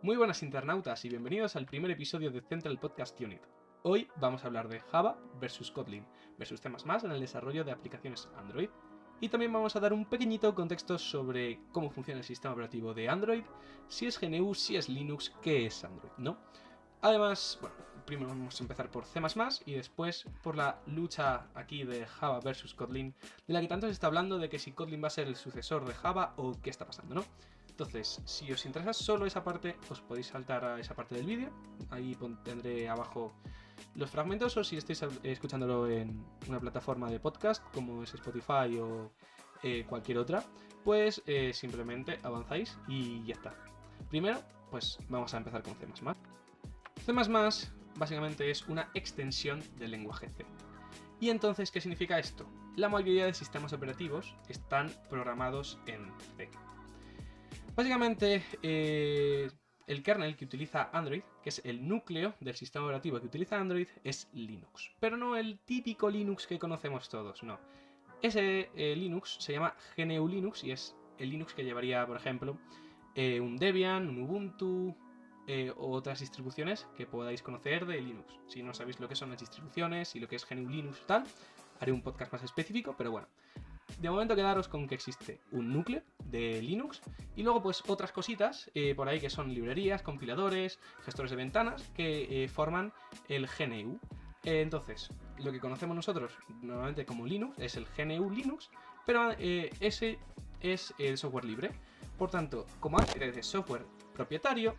Muy buenas internautas y bienvenidos al primer episodio de Central Podcast Unit. Hoy vamos a hablar de Java versus Kotlin versus C++ en el desarrollo de aplicaciones Android. Y también vamos a dar un pequeñito contexto sobre cómo funciona el sistema operativo de Android, si es GNU, si es Linux, qué es Android, ¿no? Además, bueno, primero vamos a empezar por C++ y después por la lucha aquí de Java versus Kotlin, de la que tanto se está hablando de que si Kotlin va a ser el sucesor de Java o qué está pasando, ¿no? Entonces, si os interesa solo esa parte, os podéis saltar a esa parte del vídeo. Ahí tendré abajo los fragmentos, o si estáis escuchándolo en una plataforma de podcast como es Spotify o cualquier otra, pues simplemente avanzáis y ya está. Primero, pues vamos a empezar con C++. C++ básicamente es una extensión del lenguaje C. ¿Y entonces qué significa esto? La mayoría de sistemas operativos están programados en C. Básicamente, el kernel que utiliza Android, que es el núcleo del sistema operativo que utiliza Android, es Linux. Pero no el típico Linux que conocemos todos, no. Ese Linux se llama GNU Linux y es el Linux que llevaría, por ejemplo, un Debian, un Ubuntu o otras distribuciones que podáis conocer de Linux. Si no sabéis lo que son las distribuciones y lo que es GNU Linux y tal, haré un podcast más específico, pero bueno. De momento quedaros con que existe un núcleo de Linux y luego pues otras cositas por ahí que son librerías, compiladores, gestores de ventanas que forman el GNU. Entonces, lo que conocemos nosotros normalmente como Linux es el GNU Linux, pero ese es el software libre. Por tanto, como Android es software propietario,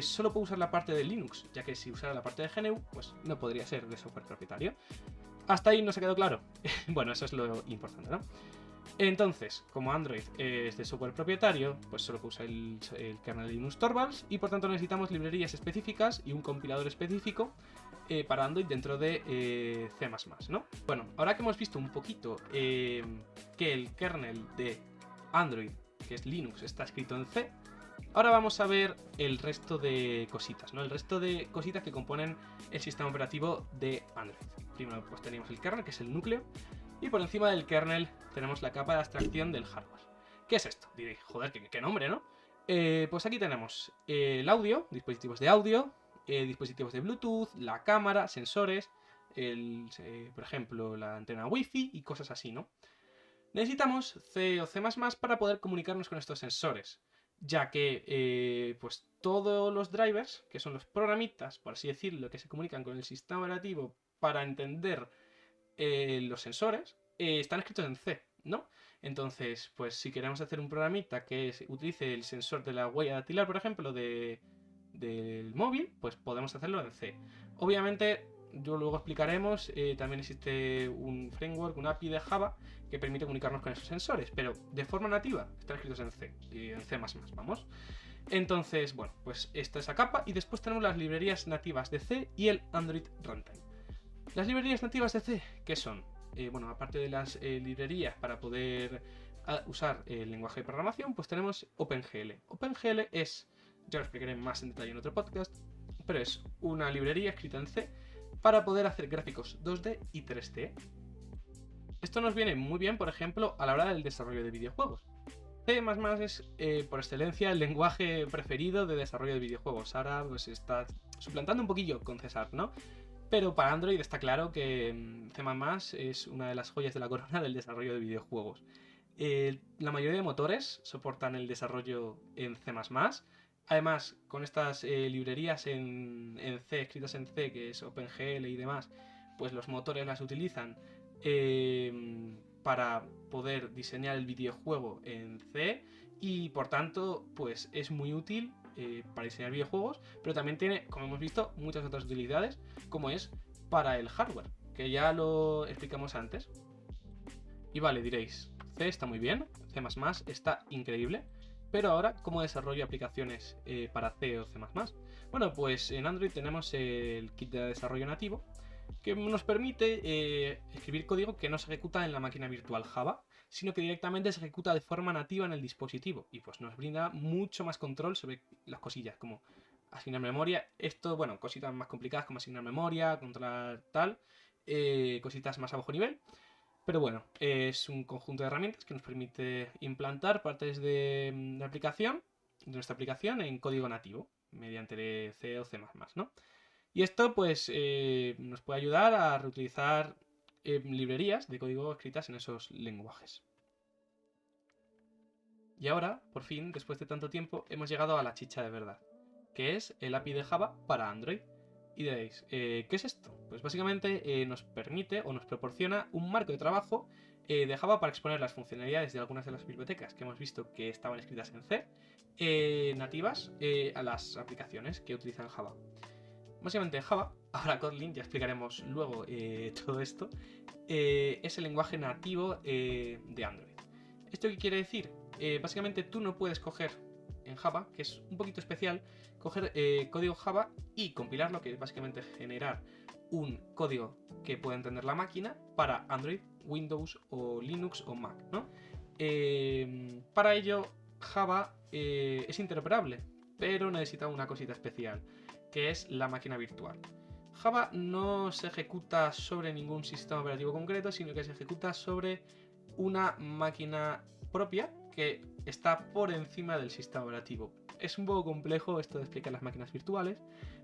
solo puedo usar la parte de Linux, ya que si usara la parte de GNU, pues no podría ser de software propietario. Hasta ahí no se quedó claro. Bueno, eso es lo importante, ¿no? Entonces, como Android es de software propietario, pues solo usa el kernel Linux Torvalds y por tanto necesitamos librerías específicas y un compilador específico para Android dentro de C++, ¿no? Bueno, ahora que hemos visto un poquito que el kernel de Android, que es Linux, está escrito en C, ahora vamos a ver el resto de cositas, ¿no? El resto de cositas que componen el sistema operativo de Android. Primero pues tenemos el kernel, que es el núcleo, y por encima del kernel tenemos la capa de abstracción del hardware. ¿Qué es esto? Diréis, joder, qué nombre, ¿no? Pues aquí tenemos el audio, dispositivos de audio, dispositivos de Bluetooth, la cámara, sensores, por ejemplo, la antena Wi-Fi y cosas así, ¿no? Necesitamos C o C++ para poder comunicarnos con estos sensores, ya que pues todos los drivers, que son los programitas, por así decirlo, que se comunican con el sistema operativo para entender los sensores, están escritos en C, ¿no? Entonces, pues si queremos hacer un programita que utilice el sensor de la huella dactilar, por ejemplo, del móvil, pues podemos hacerlo en C. Obviamente, yo luego explicaremos, también existe un framework, un API de Java que permite comunicarnos con esos sensores, pero de forma nativa están escritos en C, y en C++, vamos. Entonces, bueno, pues esta es la capa y después tenemos las librerías nativas de C y el Android Runtime. Las librerías nativas de C, ¿qué son? Bueno, aparte de las librerías para poder usar el lenguaje de programación, pues tenemos OpenGL. OpenGL es, ya lo explicaré más en detalle en otro podcast, pero es una librería escrita en C para poder hacer gráficos 2D y 3D. Esto nos viene muy bien, por ejemplo, a la hora del desarrollo de videojuegos. C++ es, por excelencia, el lenguaje preferido de desarrollo de videojuegos. Ahora pues está suplantando un poquillo con C#, ¿no? Pero para Android está claro que C++ es una de las joyas de la corona del desarrollo de videojuegos. La mayoría de motores soportan el desarrollo en C++. Además, con estas librerías en C, escritas en C, que es OpenGL y demás, pues los motores las utilizan para poder diseñar el videojuego en C y por tanto pues es muy útil para diseñar videojuegos, pero también tiene, como hemos visto, muchas otras utilidades, como es para el hardware, que ya lo explicamos antes. Y vale, diréis, C está muy bien, C++ está increíble, pero ahora, ¿cómo desarrollo aplicaciones para C o C++? Bueno, pues en Android tenemos el kit de desarrollo nativo, que nos permite escribir código que no se ejecuta en la máquina virtual Java, sino que directamente se ejecuta de forma nativa en el dispositivo y pues nos brinda mucho más control sobre las cosillas como asignar memoria. Esto, bueno, cositas más complicadas como asignar memoria, controlar tal, cositas más a bajo nivel. Pero bueno, es un conjunto de herramientas que nos permite implantar partes de aplicación, de nuestra aplicación en código nativo. mediante C o C++, ¿no? Y esto pues nos puede ayudar a reutilizar librerías de código escritas en esos lenguajes. Y ahora, por fin, después de tanto tiempo, hemos llegado a la chicha de verdad, que es el API de Java para Android. Y diréis, ¿qué es esto? Pues básicamente nos permite o nos proporciona un marco de trabajo de Java para exponer las funcionalidades de algunas de las bibliotecas que hemos visto que estaban escritas en C, nativas a las aplicaciones que utilizan Java. Básicamente Java, ahora Kotlin, ya explicaremos luego todo esto, es el lenguaje nativo de Android. ¿Esto qué quiere decir? Básicamente tú no puedes coger en Java, que es un poquito especial, coger código Java y compilarlo, que es básicamente generar un código que pueda entender la máquina para Android, Windows o Linux o Mac, ¿no? Para ello, Java es interoperable, pero necesita una cosita especial, que es la máquina virtual. Java no se ejecuta sobre ningún sistema operativo concreto, sino que se ejecuta sobre una máquina propia que está por encima del sistema operativo. Es un poco complejo esto de explicar las máquinas virtuales,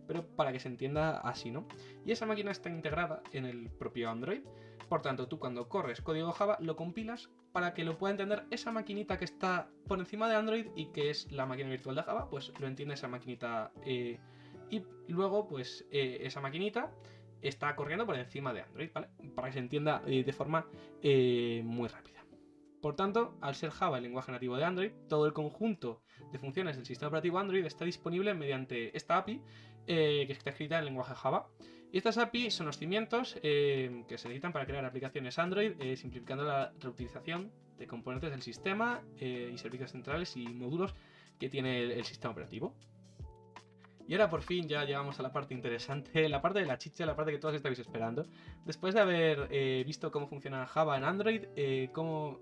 pero para que se entienda así, ¿no? Y esa máquina está integrada en el propio Android. Por tanto, tú cuando corres código Java lo compilas para que lo pueda entender esa maquinita que está por encima de Android y que es la máquina virtual de Java, pues lo entiende esa maquinita y luego pues esa maquinita está corriendo por encima de Android, ¿vale? Para que se entienda de forma muy rápida. Por tanto, al ser Java el lenguaje nativo de Android, todo el conjunto de funciones del sistema operativo Android está disponible mediante esta API que está escrita en lenguaje Java. Y estas API son los cimientos que se necesitan para crear aplicaciones Android, simplificando la reutilización de componentes del sistema y servicios centrales y módulos que tiene el sistema operativo. Y ahora por fin ya llegamos a la parte interesante, la parte de la chicha, la parte que todos estáis esperando. Después de haber visto cómo funciona Java en Android, cómo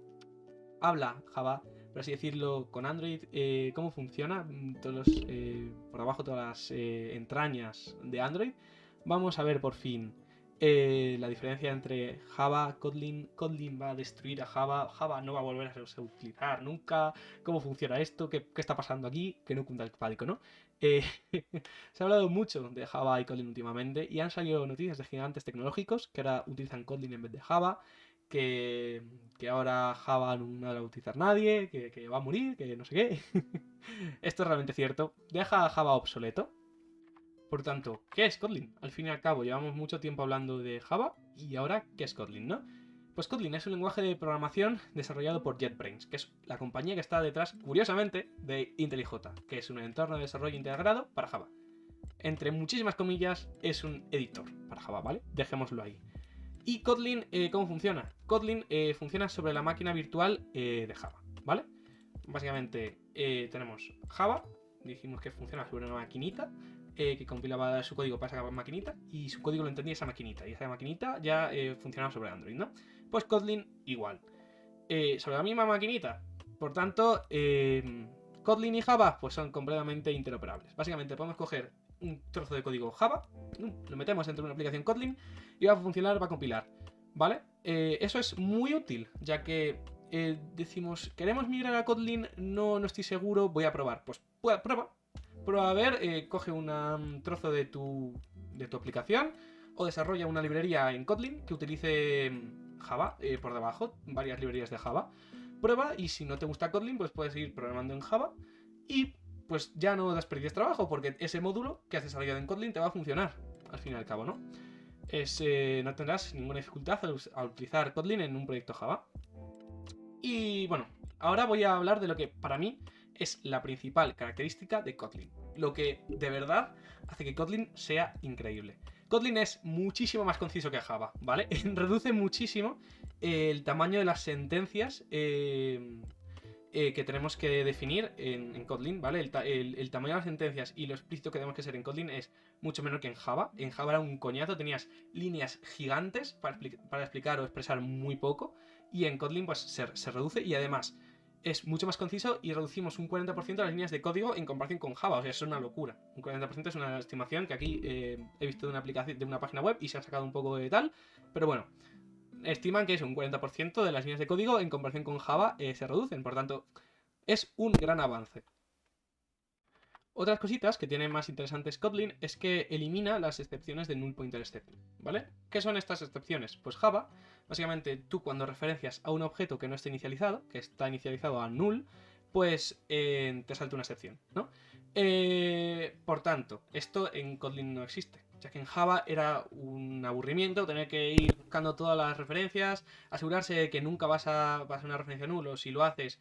habla Java, por así decirlo, con Android, cómo funciona, por abajo todas las entrañas de Android, vamos a ver por fin la diferencia entre Java, Kotlin. Kotlin va a destruir a Java, Java no va a volver a utilizar nunca, cómo funciona esto, qué está pasando aquí, que no cunda el pánico, ¿no? Se ha hablado mucho de Java y Kotlin últimamente y han salido noticias de gigantes tecnológicos que ahora utilizan Kotlin en vez de Java, que ahora Java no la va a utilizar nadie, que va a morir, que no sé qué. Esto es realmente cierto. Deja a Java obsoleto. Por tanto, ¿qué es Kotlin? Al fin y al cabo, llevamos mucho tiempo hablando de Java y ahora, ¿qué es Kotlin, no? Pues Kotlin es un lenguaje de programación desarrollado por JetBrains, que es la compañía que está detrás, curiosamente, de IntelliJ, que es un entorno de desarrollo integrado para Java. Entre muchísimas comillas, es un editor para Java, ¿vale? Dejémoslo ahí. ¿Y Kotlin cómo funciona? Kotlin funciona sobre la máquina virtual de Java, ¿vale? Básicamente tenemos Java, dijimos que funciona sobre una maquinita, que compilaba su código para esa maquinita y su código lo entendía esa maquinita y esa maquinita ya funcionaba sobre Android, ¿no? Pues Kotlin igual, sobre la misma maquinita. Por tanto, Kotlin y Java pues son completamente interoperables. Básicamente podemos coger un trozo de código Java, lo metemos dentro de una aplicación Kotlin y va a funcionar, va a compilar, ¿vale? Eso es muy útil, ya que decimos, queremos migrar a Kotlin, no estoy seguro, voy a probar. Pues prueba a ver, coge un trozo de tu aplicación o desarrolla una librería en Kotlin que utilice Java por debajo, varias librerías de Java. Prueba y si no te gusta Kotlin, pues puedes seguir programando en Java y pues ya no desperdicies trabajo porque ese módulo que has desarrollado en Kotlin te va a funcionar al fin y al cabo, ¿no? No tendrás ninguna dificultad al utilizar Kotlin en un proyecto Java. Y bueno, ahora voy a hablar de lo que para mí es la principal característica de Kotlin. Lo que de verdad hace que Kotlin sea increíble. Kotlin es muchísimo más conciso que Java, ¿vale? Reduce muchísimo el tamaño de las sentencias que tenemos que definir en Kotlin, ¿vale? El tamaño de las sentencias y lo explícito que tenemos que ser en Kotlin es mucho menor que en Java. En Java era un coñazo, tenías líneas gigantes para explicar o expresar muy poco. Y en Kotlin pues se reduce y además es mucho más conciso y reducimos un 40% de las líneas de código en comparación con Java. O sea, es una locura. Un 40% es una estimación que aquí he visto de una aplicación, de una página web y se ha sacado un poco de tal. Pero bueno, estiman que es un 40% de las líneas de código en comparación con Java se reducen. Por tanto, es un gran avance. Otras cositas que tiene más interesantes Kotlin es que elimina las excepciones de null pointer exception, ¿vale? ¿Qué son estas excepciones? Pues Java, básicamente tú cuando referencias a un objeto que no está inicializado, que está inicializado a null, pues te salta una excepción, ¿no? Por tanto, esto en Kotlin no existe, ya que en Java era un aburrimiento tener que ir buscando todas las referencias, asegurarse de que nunca vas a una referencia null, o si lo haces,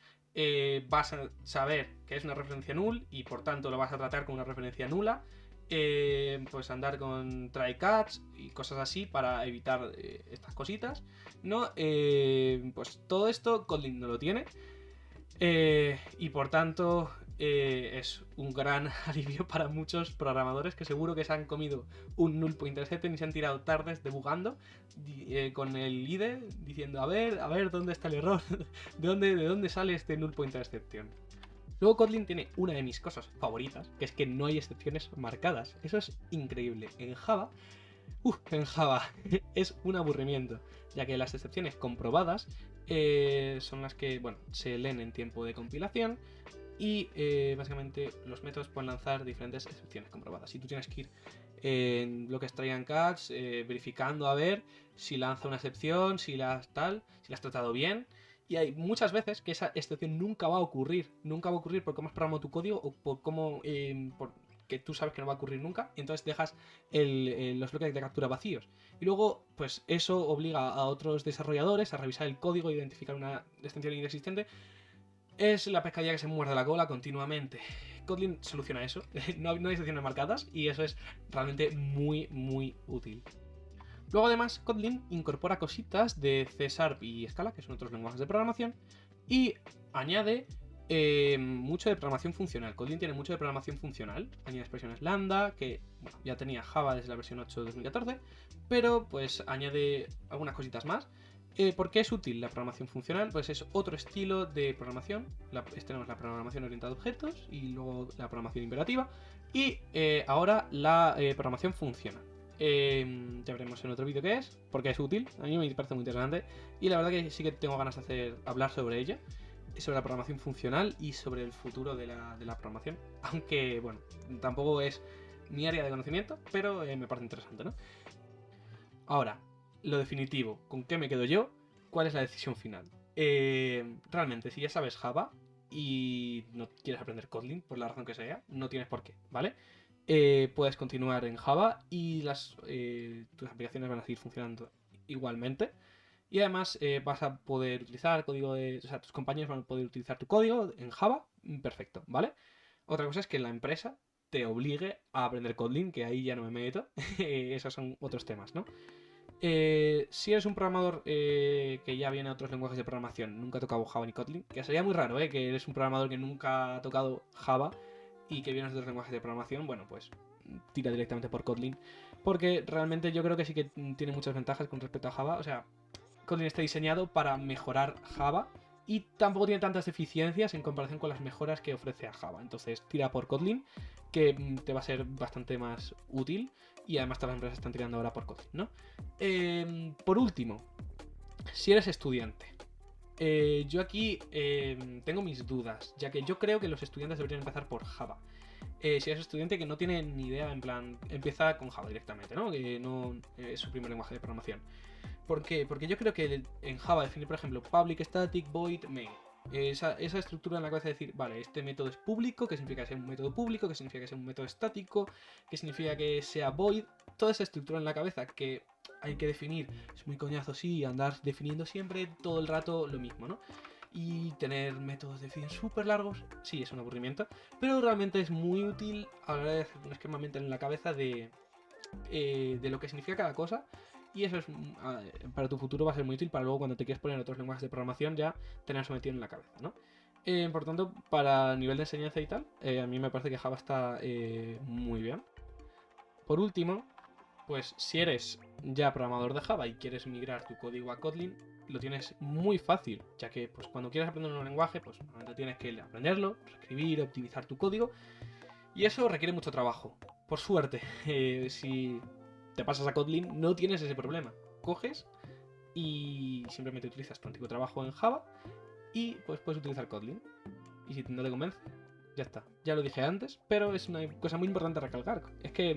vas a saber que es una referencia null y por tanto lo vas a tratar como una referencia nula. Pues andar con try catch y cosas así para evitar estas cositas, ¿no? Pues todo esto Kotlin no lo tiene. Y por tanto es un gran alivio para muchos programadores que seguro que se han comido un null pointer exception y se han tirado tardes debugando con el IDE diciendo a ver dónde está el error, de dónde sale este null pointer exception. Luego Kotlin tiene una de mis cosas favoritas, que es que no hay excepciones marcadas. Eso es increíble. En Java es un aburrimiento, ya que las excepciones comprobadas son las que, bueno, se leen en tiempo de compilación y básicamente los métodos pueden lanzar diferentes excepciones comprobadas. Y tú tienes que ir en bloques try and catch verificando a ver si lanza una excepción, si la has tratado bien. Y hay muchas veces que esa excepción nunca va a ocurrir por cómo has programado tu código o por cómo que tú sabes que no va a ocurrir nunca, y entonces dejas los bloques de captura vacíos. Y luego, pues eso obliga a otros desarrolladores a revisar el código e identificar una extensión inexistente. Es la pescadilla que se muerde la cola continuamente. Kotlin soluciona eso, no hay excepciones marcadas y eso es realmente muy, muy útil. Luego además Kotlin incorpora cositas de C Sharp y Scala, que son otros lenguajes de programación, y añade mucho de programación funcional. Kotlin tiene mucho de programación funcional, añade expresiones lambda, que bueno, ya tenía Java desde la versión 8 de 2014, pero pues añade algunas cositas más. ¿Por qué es útil la programación funcional? Pues es otro estilo de programación. Tenemos la programación orientada a objetos y luego la programación imperativa, y ahora la programación funcional. Ya veremos en otro vídeo qué es, porque es útil, a mí me parece muy interesante y la verdad que sí que tengo ganas de hablar sobre ella, sobre la programación funcional y sobre el futuro de la programación, aunque bueno, tampoco es mi área de conocimiento, pero me parece interesante, ¿no? Ahora, lo definitivo, ¿con qué me quedo yo? ¿Cuál es la decisión final? Realmente, si ya sabes Java y no quieres aprender Kotlin, por la razón que sea, no tienes por qué, ¿vale? Puedes continuar en Java y tus aplicaciones van a seguir funcionando igualmente. Y además vas a poder utilizar código o sea, tus compañeros van a poder utilizar tu código en Java, perfecto, ¿vale? Otra cosa es que la empresa te obligue a aprender Kotlin, que ahí ya no me meto. Esos son otros temas, ¿no? Si eres un programador que ya viene a otros lenguajes de programación, nunca ha tocado Java ni Kotlin, que sería muy raro, que eres un programador que nunca ha tocado Java y que vienes de otros lenguajes de programación, bueno, pues tira directamente por Kotlin, porque realmente yo creo que sí que tiene muchas ventajas con respecto a Java. O sea, Kotlin está diseñado para mejorar Java y tampoco tiene tantas deficiencias en comparación con las mejoras que ofrece a Java. Entonces tira por Kotlin, que te va a ser bastante más útil, y además todas las empresas están tirando ahora por Kotlin, ¿no? Por último, si eres estudiante, yo aquí tengo mis dudas, ya que yo creo que los estudiantes deberían empezar por Java. Si eres estudiante que no tiene ni idea, en plan, empieza con Java directamente, ¿no? Que no es su primer lenguaje de programación. ¿Por qué? Porque yo creo que en Java definir, por ejemplo, public, static, void, main. Esa estructura en la cabeza de decir, vale, este método es público, que significa que sea un método público, que significa que sea un método estático, que significa que sea void. Toda esa estructura en la cabeza que hay que definir. Es muy coñazo, sí, andar definiendo siempre todo el rato lo mismo, ¿no? Y tener métodos de definición súper largos, sí, es un aburrimiento, pero realmente es muy útil a la hora de hacer un esquema mental en la cabeza de lo que significa cada cosa. Y eso es para tu futuro va a ser muy útil para luego cuando te quieras poner en otros lenguajes de programación ya tener eso metido en la cabeza, ¿no? Por tanto, para nivel de enseñanza y tal, a mí me parece que Java está muy bien. Por último, pues si eres ya programador de Java y quieres migrar tu código a Kotlin, lo tienes muy fácil, ya que pues cuando quieres aprender un lenguaje, pues normalmente tienes que aprenderlo, escribir, optimizar tu código, y eso requiere mucho trabajo. Por suerte, si te pasas a Kotlin no tienes ese problema. Coges y simplemente utilizas tu antiguo trabajo en Java y pues puedes utilizar Kotlin. Y si no te convence, Ya está. Ya lo dije antes, pero es una cosa muy importante a recalcar. Es que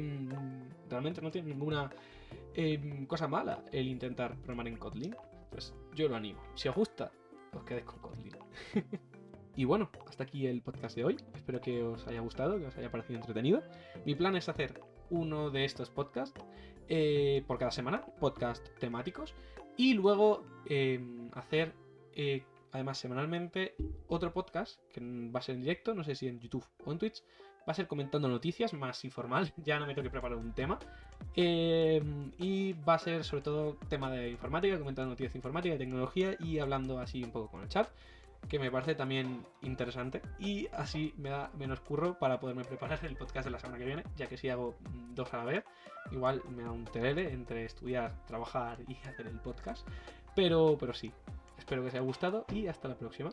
realmente no tiene ninguna cosa mala el intentar programar en Kotlin. Pues yo lo animo. Si os gusta, os quedéis con Kotlin. Y bueno, hasta aquí el podcast de hoy. Espero que os haya gustado, que os haya parecido entretenido. Mi plan es hacer uno de estos podcasts por cada semana, podcast temáticos, y luego hacer, además semanalmente, otro podcast que va a ser en directo, no sé si en YouTube o en Twitch. Va a ser comentando noticias, más informal, ya no me tengo que preparar un tema. Y va a ser sobre todo tema de informática, comentando noticias de informática, de tecnología y hablando así un poco con el chat, que me parece también interesante, y así me da menos curro para poderme preparar el podcast de la semana que viene, ya que si hago dos a la vez, igual me da un telele entre estudiar, trabajar y hacer el podcast, pero sí, espero que os haya gustado y hasta la próxima.